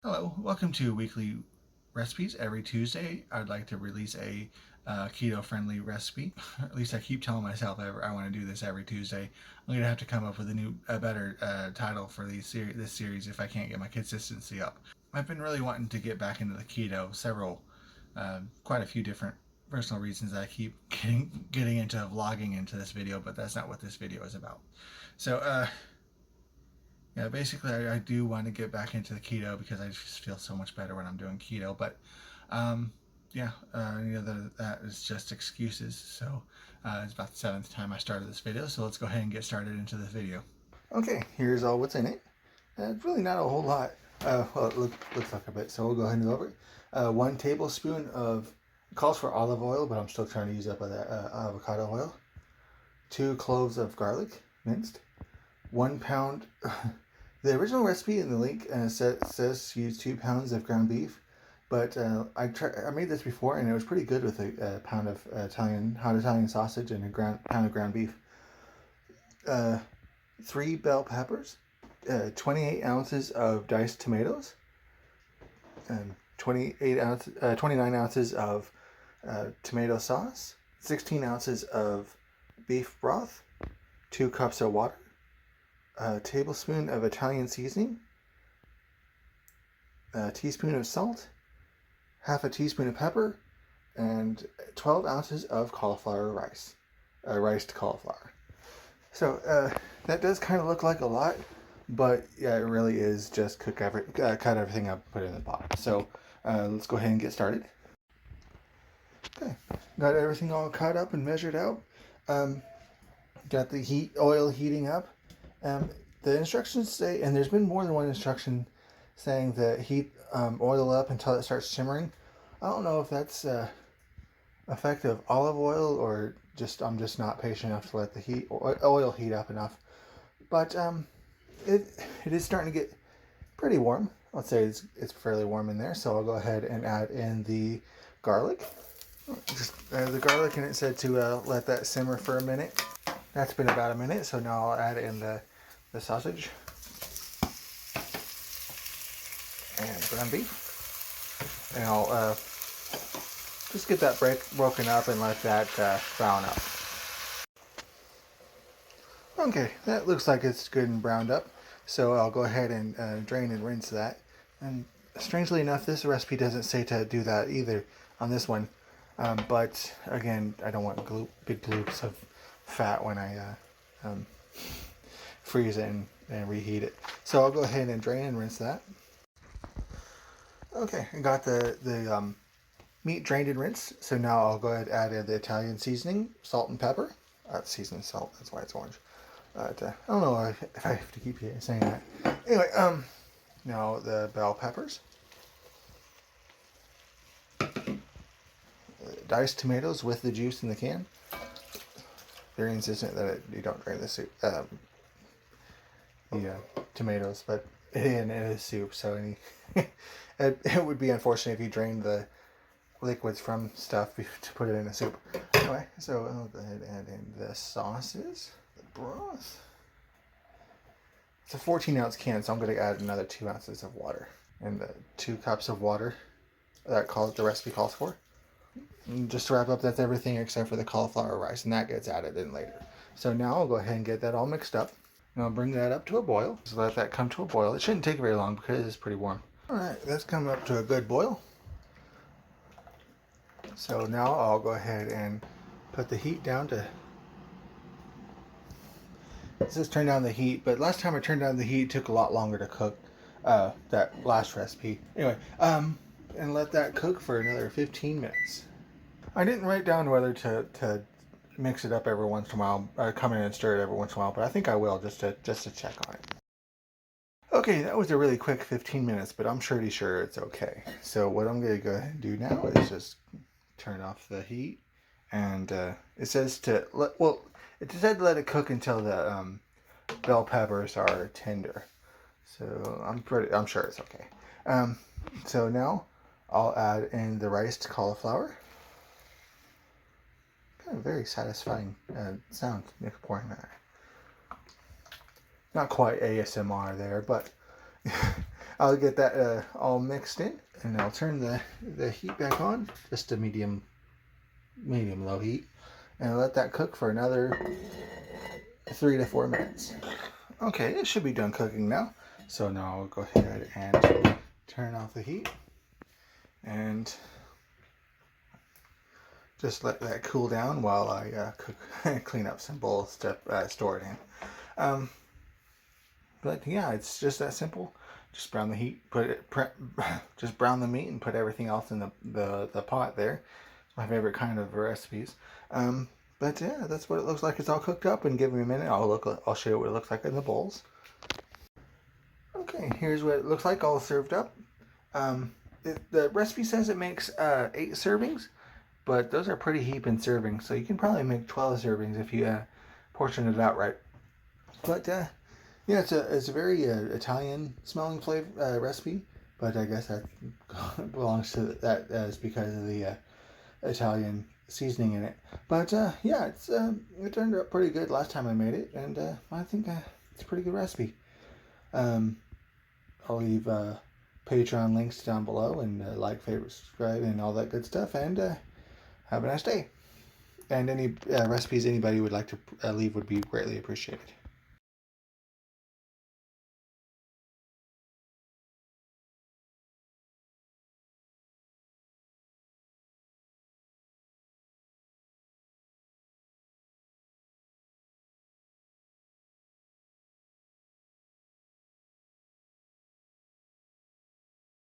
Hello, welcome to Weekly Recipes. Every Tuesday, I'd like to release a keto-friendly recipe. At least I keep telling myself I want to do this every Tuesday. I'm gonna have to come up with a better title for this series if I can't get my consistency up. I've been really wanting to get back into the keto. Quite a few different personal reasons that I keep getting into vlogging into this video, but that's not what this video is about. So, yeah, basically, I do want to get back into the keto because I just feel so much better when I'm doing keto. But um, yeah, that is just excuses. So it's about the seventh time I started this video. So let's go ahead and get started into this video. Okay, here's all what's in it. It's really not a whole lot. Well, it looks like a bit, so we'll go ahead and go over it. 1 tablespoon of, it calls for olive oil, but I'm still trying to use up that avocado oil. 2 cloves of garlic, minced. 1 pound. The original recipe in the link says use 2 pounds of ground beef, but I made this before and it was pretty good with a pound of hot Italian sausage and pound of ground beef. 3 bell peppers, 28 ounces of diced tomatoes, and 29 ounces of tomato sauce, 16 ounces of beef broth, 2 cups of water, a tablespoon of Italian seasoning, a teaspoon of salt, half a teaspoon of pepper, and 12 ounces of cauliflower rice, riced cauliflower. So that does kind of look like a lot, but yeah, it really is just cut everything up, put it in the pot. So let's go ahead and get started. Okay, got everything all cut up and measured out. Got the oil heating up. The instructions say, and there's been more than one instruction saying that heat oil up until it starts shimmering. I don't know if that's effective olive oil or I'm just not patient enough to let the oil heat up enough. But it is starting to get pretty warm. Let's say it's fairly warm in there, so I'll go ahead and add in the garlic. The garlic, and it said to let that simmer for a minute. That's been about a minute, so now I'll add in the sausage and ground beef, and I'll just get that broken up and let that brown up. Okay, that looks like it's good and browned up, so I'll go ahead and drain and rinse that. And strangely enough, this recipe doesn't say to do that either on this one, but again, I don't want big gloops of fat when I freeze it and reheat it. So I'll go ahead and drain and rinse that. Okay, I got the meat drained and rinsed. So now I'll go ahead and add in the Italian seasoning, salt and pepper. Seasoning salt, that's why it's orange. I don't know if I have to keep saying that. Anyway, now the bell peppers. Diced tomatoes with the juice in the can. Very insistent that you don't drain the soup, tomatoes, but it is soup, so it would be unfortunate if you drained the liquids from stuff to put it in a soup. Anyway, so I'll go ahead and add in the sauces, the broth. It's a 14-ounce can, so I'm going to add another 2 ounces of water, and the 2 cups of water that the recipe calls for. And just to wrap up, that's everything except for the cauliflower rice, and that gets added in later. So now I'll go ahead and get that all mixed up, and I'll bring that up to a boil. Just let that come to a boil. It shouldn't take very long because it's pretty warm. All right, that's come up to a good boil. So now I'll go ahead and put the heat down to. It says turn down the heat, but last time I turned down the heat, it took a lot longer to cook that last recipe. Anyway, and let that cook for another 15 minutes. I didn't write down whether to mix it up every once in a while, come in and stir it every once in a while, but I think I will just to check on it. Okay, that was a really quick 15 minutes, but I'm pretty sure it's okay. So what I'm going to go ahead and do now is just turn off the heat, and it says it said to let it cook until the bell peppers are tender. So I'm sure it's okay. So now I'll add in the riced cauliflower. Kind of very satisfying sound pouring that. Not quite ASMR there, but I'll get that all mixed in, and I'll turn the heat back on, just a medium low heat, and I'll let that cook for another 3 to 4 minutes. Okay, it should be done cooking now. So now I'll go ahead and turn off the heat and just let that cool down while I clean up some bowls to store it in. But yeah, it's just that simple. Just brown the heat, just brown the meat and put everything else in the pot there. It's my favorite kind of recipes. But yeah, that's what it looks like. It's all cooked up, and give me a minute. I'll show you what it looks like in the bowls. Okay, here's what it looks like all served up. The recipe says it makes 8 servings, but those are pretty heaping servings, so you can probably make 12 servings if you portion it out right. But yeah, it's a very Italian smelling flavor recipe, but I guess that belongs to that as because of the Italian seasoning in it. But yeah, it turned out pretty good last time I made it, and I think it's a pretty good recipe. I'll leave Patreon links down below, and like, favorite, subscribe, and all that good stuff. And have a nice day. And any recipes anybody would like to leave would be greatly appreciated.